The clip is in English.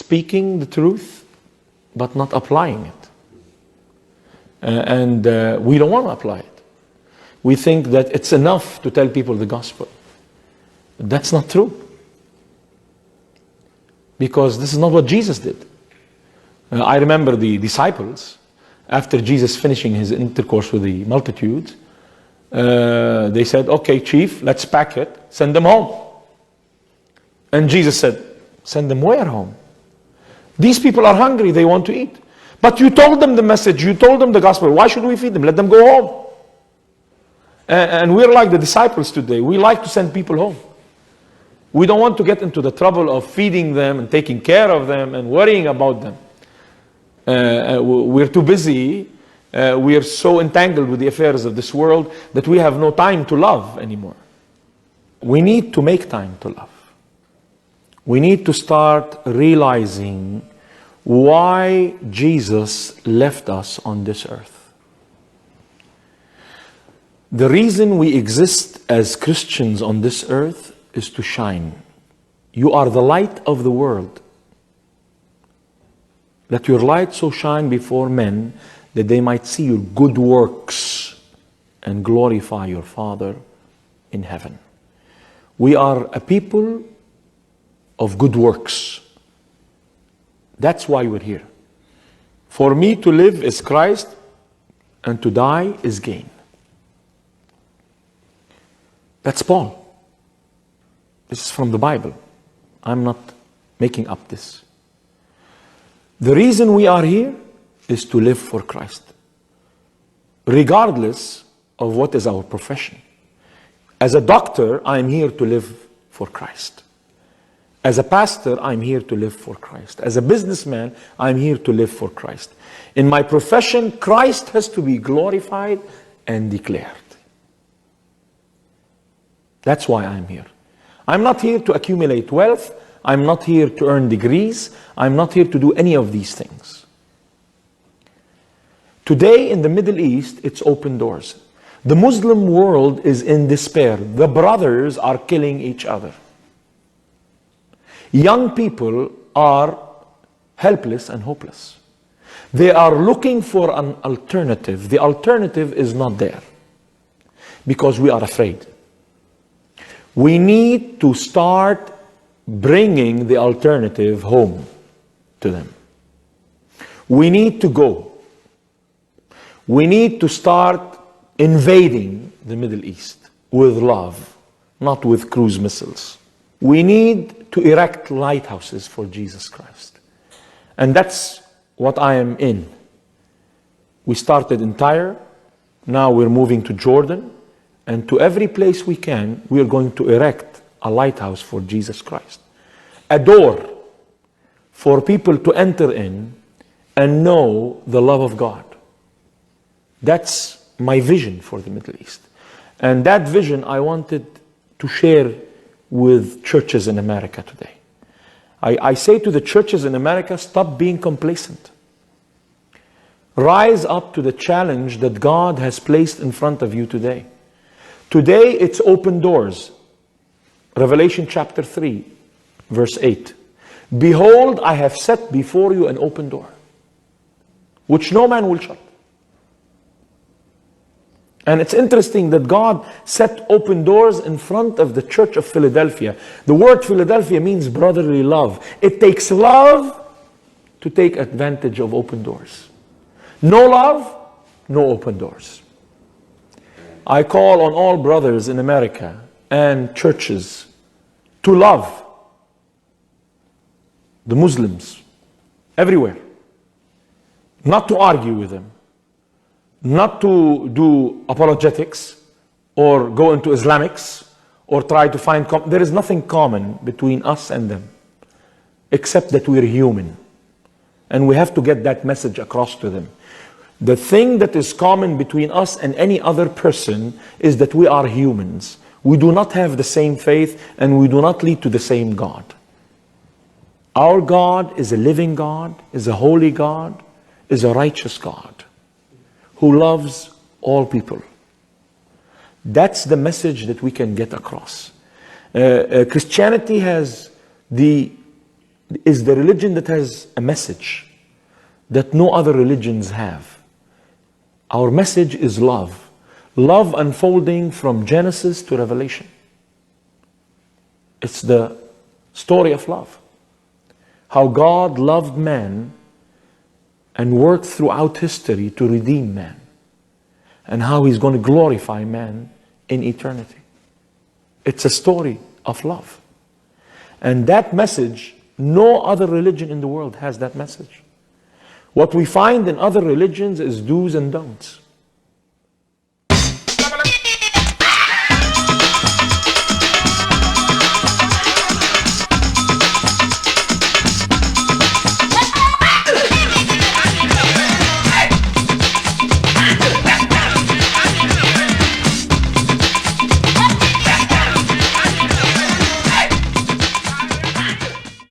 speaking the truth, but not applying it. And we don't want to apply it. We think that it's enough to tell people the gospel. That's not true. Because this is not what Jesus did. I remember the disciples, after Jesus finishing his intercourse with the multitude, they said, okay, chief, let's pack it, send them home. And Jesus said, send them where home? These people are hungry, they want to eat. But you told them the message, you told them the gospel. Why should we feed them? Let them go home. And we're like the disciples today. We like to send people home. We don't want to get into the trouble of feeding them and taking care of them and worrying about them. We're too busy. We are so entangled with the affairs of this world that we have no time to love anymore. We need to make time to love. We need to start realizing why Jesus left us on this earth. The reason we exist as Christians on this earth is to shine. You are the light of the world. Let your light so shine before men that they might see your good works and glorify your Father in heaven. We are a people of good works. That's why we're here. For me to live is Christ, and to die is gain. That's Paul. This is from the Bible. I'm not making up this. The reason we are here is to live for Christ, regardless of what is our profession. As a doctor, I'm here to live for Christ. As a pastor, I'm here to live for Christ. As a businessman, I'm here to live for Christ. In my profession, Christ has to be glorified and declared. That's why I'm here. I'm not here to accumulate wealth. I'm not here to earn degrees. I'm not here to do any of these things. Today in the Middle East, it's open doors. The Muslim world is in despair. The brothers are killing each other. Young people are helpless and hopeless. They are looking for an alternative. The alternative is not there because we are afraid. We need to start bringing the alternative home to them. We need to go. We need to start invading the Middle East with love, not with cruise missiles. We need to erect lighthouses for Jesus Christ. And that's what I am in. We started in Tyre, now we're moving to Jordan, and to every place we can, we are going to erect a lighthouse for Jesus Christ. A door for people to enter in and know the love of God. That's my vision for the Middle East. And that vision I wanted to share with churches in America today. I say to the churches in America, stop being complacent. Rise up to the challenge that God has placed in front of you today. Today it's open doors. Revelation chapter 3, verse 8. Behold, I have set before you an open door, which no man will shut. And it's interesting that God set open doors in front of the church of Philadelphia. The word Philadelphia means brotherly love. It takes love to take advantage of open doors. No love, no open doors. I call on all brothers in America and churches to love the Muslims everywhere. Not to argue with them. Not to do apologetics or go into Islamics or try to find... There is nothing common between us and them except that we're human. And we have to get that message across to them. The thing that is common between us and any other person is that we are humans. We do not have the same faith and we do not lead to the same God. Our God is a living God, is a holy God, is a righteous God who loves all people. That's the message that we can get across. Christianity has the is the religion that has a message that no other religions have. Our message is love. Love unfolding from Genesis to Revelation. It's the story of love. How God loved man and worked throughout history to redeem man. And how he's going to glorify man in eternity. It's a story of love. And that message, no other religion in the world has that message. What we find in other religions is do's and don'ts.